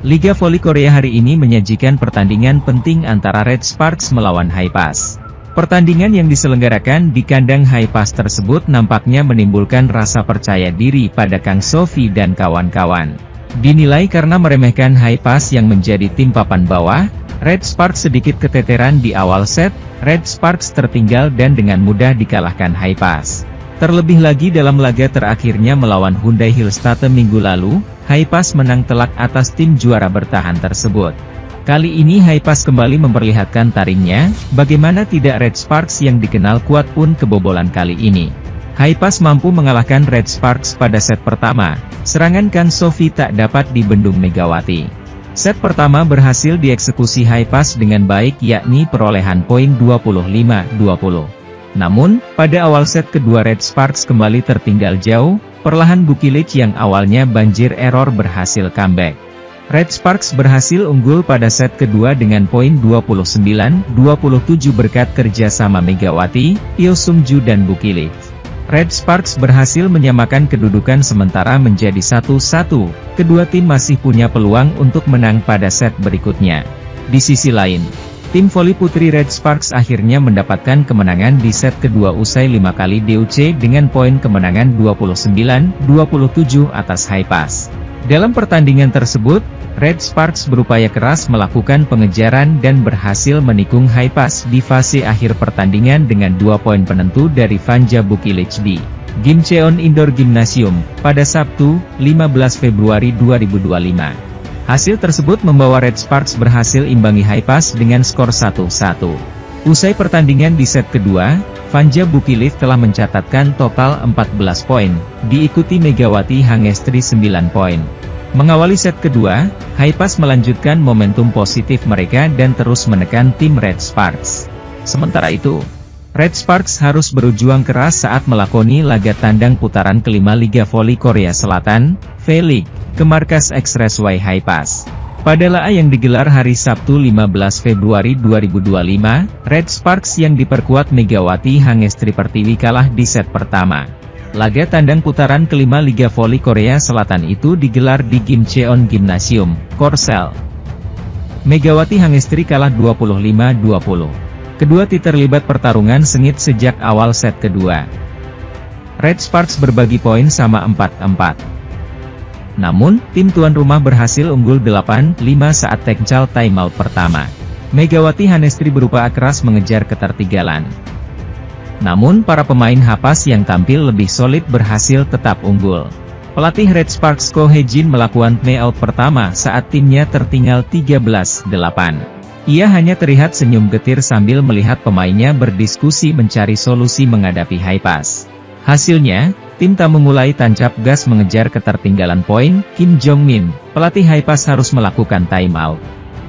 Liga Voli Korea hari ini menyajikan pertandingan penting antara Red Sparks melawan Haepas. Pertandingan yang diselenggarakan di kandang Haepas tersebut nampaknya menimbulkan rasa percaya diri pada Kang Sofi dan kawan-kawan. Dinilai karena meremehkan Haepas yang menjadi tim papan bawah, Red Sparks sedikit keteteran di awal set, Red Sparks tertinggal dan dengan mudah dikalahkan Haepas. Terlebih lagi dalam laga terakhirnya melawan Hyundai Hillstatte minggu lalu, Haepas menang telak atas tim juara bertahan tersebut. Kali ini Haepas kembali memperlihatkan taringnya, bagaimana tidak Red Sparks yang dikenal kuat pun kebobolan kali ini. Haepas mampu mengalahkan Red Sparks pada set pertama, serangan Kang Sofi tak dapat dibendung Megawati. Set pertama berhasil dieksekusi Haepas dengan baik yakni perolehan poin 25-20. Namun, pada awal set kedua Red Sparks kembali tertinggal jauh, perlahan Bukilic yang awalnya banjir error berhasil comeback. Red Sparks berhasil unggul pada set kedua dengan poin 29-27 berkat kerjasama Megawati, Eo Sung-ju dan Bukilic. Red Sparks berhasil menyamakan kedudukan sementara menjadi 1-1, kedua tim masih punya peluang untuk menang pada set berikutnya. Di sisi lain, tim voli putri Red Sparks akhirnya mendapatkan kemenangan di set kedua usai 5 kali DUC dengan poin kemenangan 29-27 atas Haepas. Dalam pertandingan tersebut, Red Sparks berupaya keras melakukan pengejaran dan berhasil menikung Haepas di fase akhir pertandingan dengan 2 poin penentu dari Vanja Bukilic di Gimcheon Indoor Gymnasium pada Sabtu, 15 Februari 2025. Hasil tersebut membawa Red Sparks berhasil imbangi Haepas dengan skor 1-1. Usai pertandingan di set kedua, Vanja Bukilic telah mencatatkan total 14 poin, diikuti Megawati Hangestri 9 poin. Mengawali set kedua, Haepas melanjutkan momentum positif mereka dan terus menekan tim Red Sparks. Sementara itu, Red Sparks harus berjuang keras saat melakoni laga tandang putaran kelima Liga Voli Korea Selatan, V-League, ke markas X-Raceway Haepas. Pada laga yang digelar hari Sabtu 15 Februari 2025, Red Sparks yang diperkuat Megawati Hangestri Pertiwi kalah di set pertama. Laga tandang putaran kelima Liga Voli Korea Selatan itu digelar di Gimcheon Gymnasium, Korsel. Megawati Hangestri kalah 25-20. Kedua tim terlibat pertarungan sengit sejak awal set kedua. Red Sparks berbagi poin sama 4-4. Namun, tim tuan rumah berhasil unggul 8-5 saat tekcal timeout pertama. Megawati Hangestri berupaya keras mengejar ketertinggalan. Namun para pemain Haepas yang tampil lebih solid berhasil tetap unggul. Pelatih Red Sparks Ko Hye-jin melakukan timeout pertama saat timnya tertinggal 13-8. Ia hanya terlihat senyum getir sambil melihat pemainnya berdiskusi mencari solusi menghadapi Haepas. Hasilnya, tim tamu mulai tancap gas mengejar ketertinggalan poin. Kim Jong-min, pelatih Haepas harus melakukan timeout.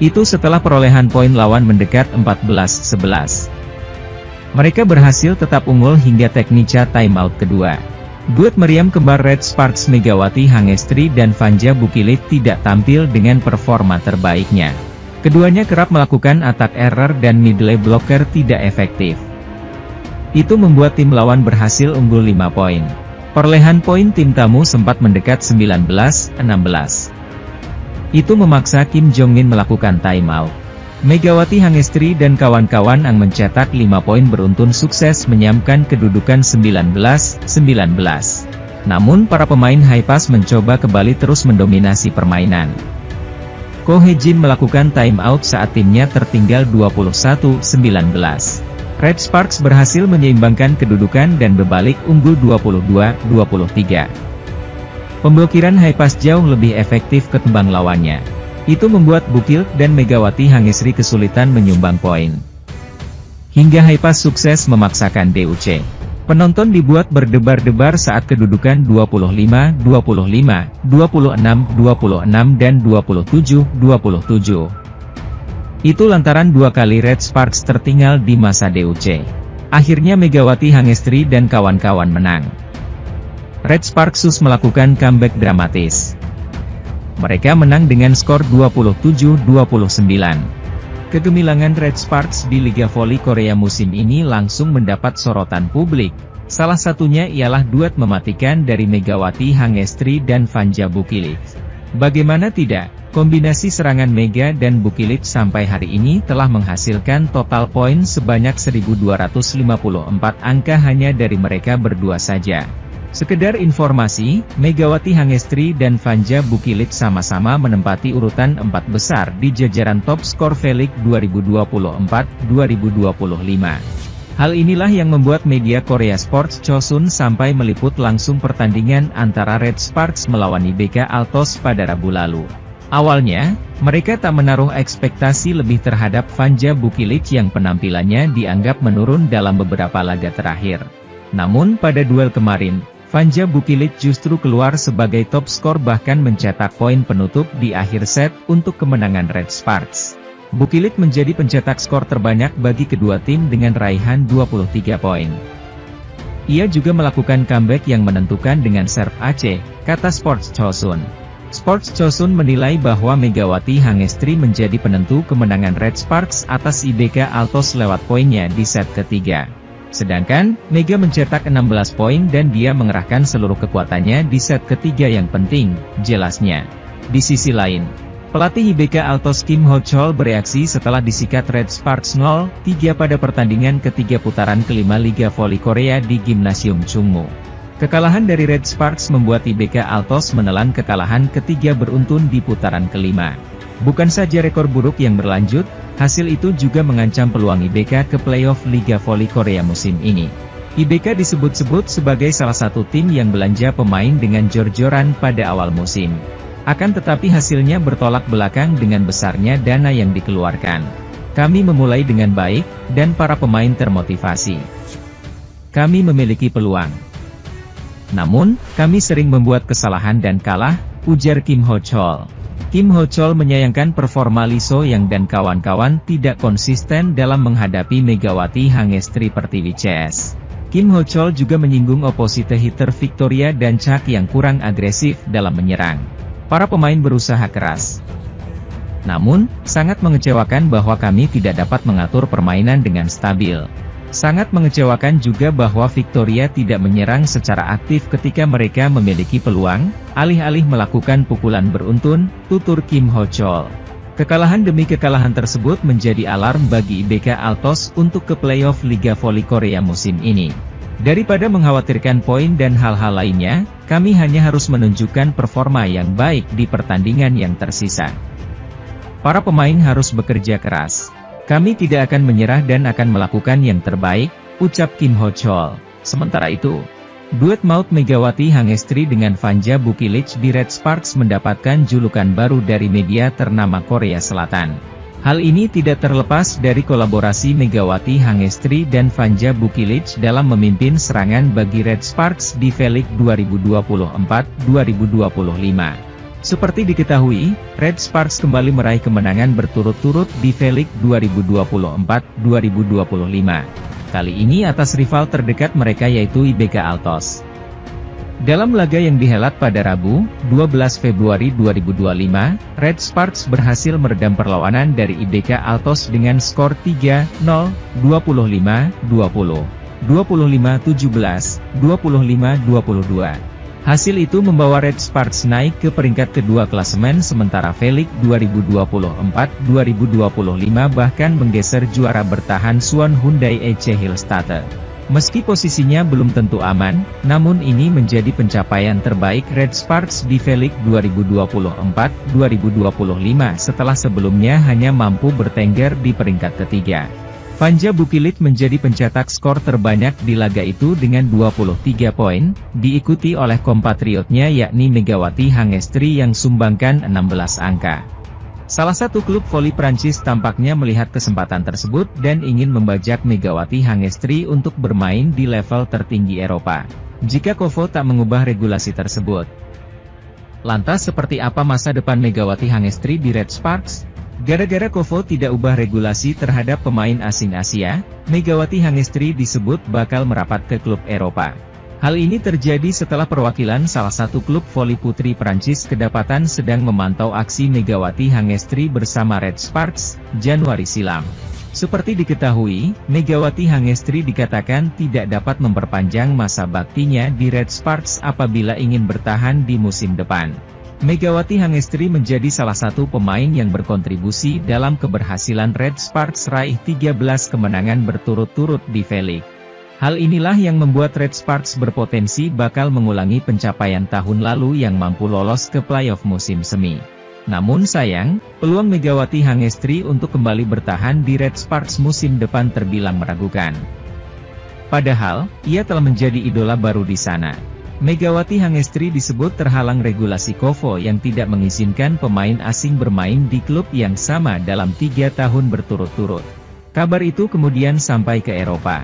Itu setelah perolehan poin lawan mendekat 14-11. Mereka berhasil tetap unggul hingga teknika timeout kedua. Duet meriam kembar Red Sparks Megawati Hangestri dan Vanja Bukilic tidak tampil dengan performa terbaiknya. Keduanya kerap melakukan attack error dan middle blocker tidak efektif. Itu membuat tim lawan berhasil unggul 5 poin. Perolehan poin tim tamu sempat mendekat 19-16. Itu memaksa Kim Jong-min melakukan timeout. Megawati Hangestri dan kawan-kawan yang mencetak 5 poin beruntun sukses menyamakan kedudukan 19-19. Namun para pemain Haepas mencoba kembali terus mendominasi permainan. Ko Hye-jin melakukan timeout saat timnya tertinggal 21-19. Red Sparks berhasil menyeimbangkan kedudukan dan berbalik unggul 22-23. Pemblokiran Haepas jauh lebih efektif ketimbang lawannya. Itu membuat Bukilic dan Megawati Hangestri kesulitan menyumbang poin. Hingga Haepas sukses memaksakan DUC. Penonton dibuat berdebar-debar saat kedudukan 25-25, 26-26 dan 27-27. Itu lantaran 2 kali Red Sparks tertinggal di masa DUC. Akhirnya Megawati Hangestri dan kawan-kawan menang. Red Sparks melakukan comeback dramatis. Mereka menang dengan skor 27-29. Kegemilangan Red Sparks di Liga Voli Korea musim ini langsung mendapat sorotan publik. Salah satunya ialah duet mematikan dari Megawati Hangestri dan Vanja Bukilic. Bagaimana tidak, kombinasi serangan Mega dan Bukilic sampai hari ini telah menghasilkan total poin sebanyak 1254 angka hanya dari mereka berdua saja. Sekedar informasi, Megawati Hangestri dan Vanja Bukilic sama-sama menempati urutan 4 besar di jajaran top skor V-League 2024-2025. Hal inilah yang membuat media Korea Sports Chosun sampai meliput langsung pertandingan antara Red Sparks melawan IBK Altos pada Rabu lalu. Awalnya, mereka tak menaruh ekspektasi lebih terhadap Vanja Bukilic yang penampilannya dianggap menurun dalam beberapa laga terakhir. Namun pada duel kemarin, Vanja Bukilic justru keluar sebagai top skor bahkan mencetak poin penutup di akhir set untuk kemenangan Red Sparks. Bukilic menjadi pencetak skor terbanyak bagi kedua tim dengan raihan 23 poin. Ia juga melakukan comeback yang menentukan dengan serve AC, kata Sports Chosun. Sports Chosun menilai bahwa Megawati Hangestri menjadi penentu kemenangan Red Sparks atas IBK Altos lewat poinnya di set ketiga. Sedangkan, Mega mencetak 16 poin dan dia mengerahkan seluruh kekuatannya di set ketiga yang penting, jelasnya. Di sisi lain, pelatih IBK Altos Kim Ho-chol bereaksi setelah disikat Red Sparks 0-3 pada pertandingan ketiga putaran kelima Liga Voli Korea di Gimnasium Chungmu. Kekalahan dari Red Sparks membuat IBK Altos menelan kekalahan ketiga beruntun di putaran kelima. Bukan saja rekor buruk yang berlanjut, hasil itu juga mengancam peluang IBK ke playoff Liga Voli Korea musim ini. IBK disebut-sebut sebagai salah satu tim yang belanja pemain dengan jor-joran pada awal musim. Akan tetapi hasilnya bertolak belakang dengan besarnya dana yang dikeluarkan. Kami memulai dengan baik, dan para pemain termotivasi. Kami memiliki peluang. Namun, kami sering membuat kesalahan dan kalah, ujar Kim Ho-chol. Kim Ho-chol menyayangkan performa Lee So-young dan kawan-kawan tidak konsisten dalam menghadapi Megawati Hangestri Pertiwi CS. Kim Ho-chol juga menyinggung opposite hitter Victoria dan Chak yang kurang agresif dalam menyerang. Para pemain berusaha keras. Namun, sangat mengecewakan bahwa kami tidak dapat mengatur permainan dengan stabil. Sangat mengecewakan juga bahwa Victoria tidak menyerang secara aktif ketika mereka memiliki peluang, alih-alih melakukan pukulan beruntun, tutur Kim Ho-chol. Kekalahan demi kekalahan tersebut menjadi alarm bagi IBK Altos untuk ke playoff Liga Voli Korea musim ini. Daripada mengkhawatirkan poin dan hal-hal lainnya, kami hanya harus menunjukkan performa yang baik di pertandingan yang tersisa. Para pemain harus bekerja keras. Kami tidak akan menyerah dan akan melakukan yang terbaik, ucap Kim Ho-chol. Sementara itu, duet maut Megawati Hangestri dengan Vanja Bukilic di Red Sparks mendapatkan julukan baru dari media ternama Korea Selatan. Hal ini tidak terlepas dari kolaborasi Megawati Hangestri dan Vanja Bukilic dalam memimpin serangan bagi Red Sparks di V-League 2024-2025. Seperti diketahui, Red Sparks kembali meraih kemenangan berturut-turut di V-League 2024-2025. Kali ini atas rival terdekat mereka yaitu IBK Altos. Dalam laga yang dihelat pada Rabu, 12 Februari 2025, Red Sparks berhasil meredam perlawanan dari IBK Altos dengan skor 3-0, 25-20, 25-17, 25-22. Hasil itu membawa Red Sparks naik ke peringkat kedua klasemen sementara V-League 2024-2025 bahkan menggeser juara bertahan Suwon Hyundai EC Hillstatte. Meski posisinya belum tentu aman, namun ini menjadi pencapaian terbaik Red Sparks di V-League 2024-2025 setelah sebelumnya hanya mampu bertengger di peringkat ketiga. Vanja Bukilic menjadi pencetak skor terbanyak di laga itu dengan 23 poin, diikuti oleh kompatriotnya yakni Megawati Hangestri yang sumbangkan 16 angka. Salah satu klub voli Prancis tampaknya melihat kesempatan tersebut dan ingin membajak Megawati Hangestri untuk bermain di level tertinggi Eropa. Jika Kovo tak mengubah regulasi tersebut. Lantas seperti apa masa depan Megawati Hangestri di Red Sparks? Gara-gara Kovo tidak ubah regulasi terhadap pemain asing Asia, Megawati Hangestri disebut bakal merapat ke klub Eropa. Hal ini terjadi setelah perwakilan salah satu klub voli putri Prancis kedapatan sedang memantau aksi Megawati Hangestri bersama Red Sparks, Januari silam. Seperti diketahui, Megawati Hangestri dikatakan tidak dapat memperpanjang masa baktinya di Red Sparks apabila ingin bertahan di musim depan. Megawati Hangestri menjadi salah satu pemain yang berkontribusi dalam keberhasilan Red Sparks raih 13 kemenangan berturut-turut di V-League. Hal inilah yang membuat Red Sparks berpotensi bakal mengulangi pencapaian tahun lalu yang mampu lolos ke playoff musim semi. Namun sayang, peluang Megawati Hangestri untuk kembali bertahan di Red Sparks musim depan terbilang meragukan. Padahal, ia telah menjadi idola baru di sana. Megawati Hangestri disebut terhalang regulasi KOFO yang tidak mengizinkan pemain asing bermain di klub yang sama dalam 3 tahun berturut-turut. Kabar itu kemudian sampai ke Eropa.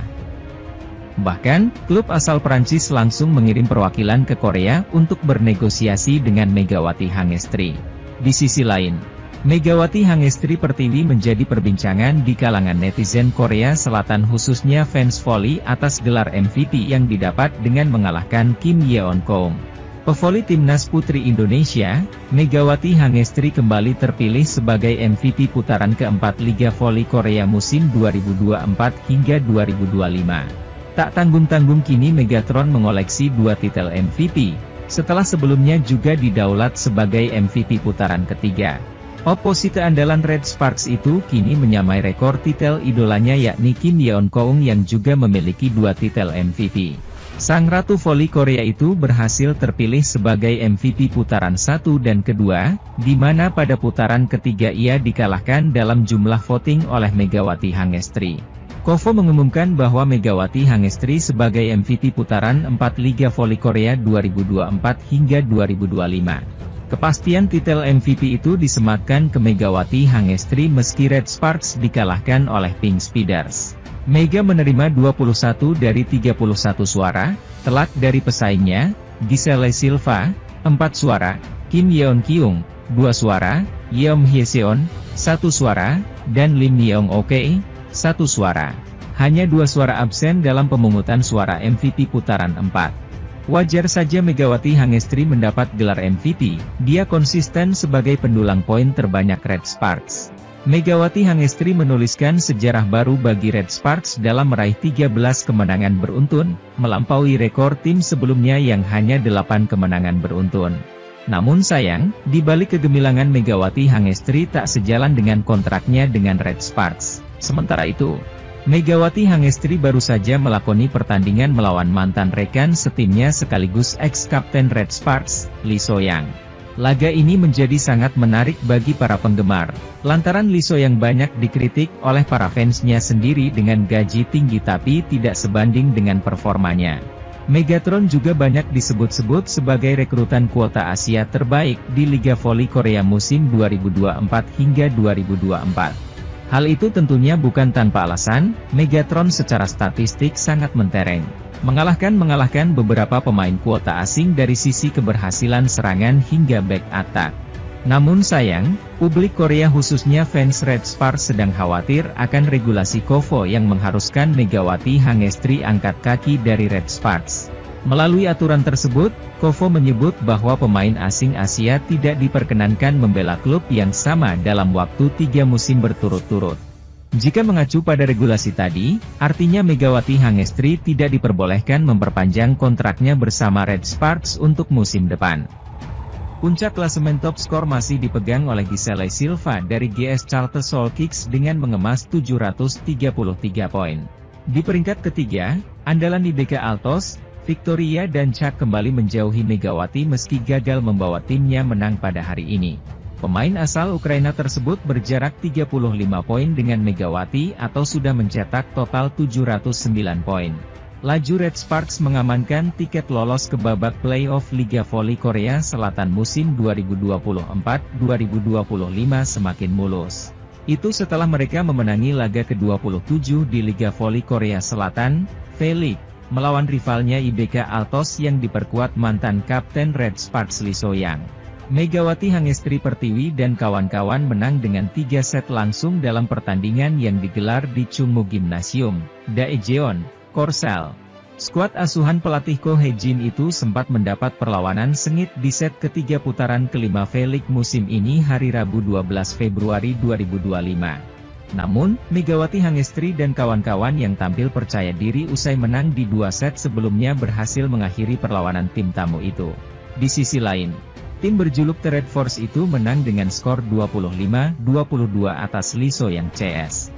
Bahkan, klub asal Prancis langsung mengirim perwakilan ke Korea untuk bernegosiasi dengan Megawati Hangestri. Di sisi lain, Megawati Hangestri Pertiwi menjadi perbincangan di kalangan netizen Korea Selatan khususnya fans voli atas gelar MVP yang didapat dengan mengalahkan Kim Yeon-keung. Pevoli Timnas Putri Indonesia, Megawati Hangestri kembali terpilih sebagai MVP putaran keempat Liga Voli Korea musim 2024 hingga 2025. Tak tanggung-tanggung kini Megatron mengoleksi 2 titel MVP, setelah sebelumnya juga didaulat sebagai MVP putaran ketiga. Oposite andalan Red Sparks itu kini menyamai rekor titel idolanya yakni Kim Yeon-keung yang juga memiliki 2 titel MVP. Sang Ratu Voli Korea itu berhasil terpilih sebagai MVP putaran 1 dan kedua, di mana pada putaran ketiga ia dikalahkan dalam jumlah voting oleh Megawati Hangestri. KOFO mengumumkan bahwa Megawati Hangestri sebagai MVP putaran 4 Liga Voli Korea 2024 hingga 2025. Kepastian titel MVP itu disematkan ke Megawati Hangestri meski Red Sparks dikalahkan oleh Pink Speeders. Mega menerima 21 dari 31 suara, telak dari pesaingnya, Giselle Silva, 4 suara, Kim Yeon-keung, 2 suara, Yeom Hyeseon, 1 suara, dan Lim Yeong-ok, 1 suara. Hanya 2 suara absen dalam pemungutan suara MVP putaran 4. Wajar saja Megawati Hangestri mendapat gelar MVP, dia konsisten sebagai pendulang poin terbanyak Red Sparks. Megawati Hangestri menuliskan sejarah baru bagi Red Sparks dalam meraih 13 kemenangan beruntun, melampaui rekor tim sebelumnya yang hanya 8 kemenangan beruntun. Namun sayang, di balik kegemilangan Megawati Hangestri tak sejalan dengan kontraknya dengan Red Sparks. Sementara itu, Megawati Hangestri baru saja melakoni pertandingan melawan mantan rekan setimnya sekaligus ex-kapten Red Sparks, Lee So-young. Laga ini menjadi sangat menarik bagi para penggemar, lantaran Lee So-young banyak dikritik oleh para fansnya sendiri dengan gaji tinggi tapi tidak sebanding dengan performanya. Megatron juga banyak disebut-sebut sebagai rekrutan kuota Asia terbaik di Liga Voli Korea musim 2024 hingga 2024. Hal itu tentunya bukan tanpa alasan, Megatron secara statistik sangat mentereng. Mengalahkan beberapa pemain kuota asing dari sisi keberhasilan serangan hingga back attack. Namun sayang, publik Korea khususnya fans Red Sparks sedang khawatir akan regulasi KOFO yang mengharuskan Megawati Hangestri angkat kaki dari Red Sparks. Melalui aturan tersebut, KOFO menyebut bahwa pemain asing Asia tidak diperkenankan membela klub yang sama dalam waktu 3 musim berturut-turut. Jika mengacu pada regulasi tadi, artinya Megawati Hangestri tidak diperbolehkan memperpanjang kontraknya bersama Red Sparks untuk musim depan. Puncak klasemen top skor masih dipegang oleh Giselle Silva dari GS Charter Seoul Kicks dengan mengemas 733 poin. Di peringkat ketiga, andalan IBK Altos, Victoria dan Chuck kembali menjauhi Megawati meski gagal membawa timnya menang pada hari ini. Pemain asal Ukraina tersebut berjarak 35 poin dengan Megawati atau sudah mencetak total 709 poin. Laju Red Sparks mengamankan tiket lolos ke babak playoff Liga Voli Korea Selatan musim 2024-2025 semakin mulus. Itu setelah mereka memenangi laga ke-27 di Liga Voli Korea Selatan, V-League, melawan rivalnya IBK Altos yang diperkuat mantan kapten Red Sparks Lee So-young. Megawati Hangestri Pertiwi dan kawan-kawan menang dengan 3 set langsung dalam pertandingan yang digelar di Chungmu Gymnasium, Daejeon, Korsel. Skuad asuhan pelatih Ko Hae-jin itu sempat mendapat perlawanan sengit di set ketiga putaran kelima V-League musim ini hari Rabu 12 Februari 2025. Namun, Megawati Hangestri dan kawan-kawan yang tampil percaya diri usai menang di 2 set sebelumnya berhasil mengakhiri perlawanan tim tamu itu. Di sisi lain, Tim berjuluk The Red Force itu menang dengan skor 25-22 atas Lee So Young CS.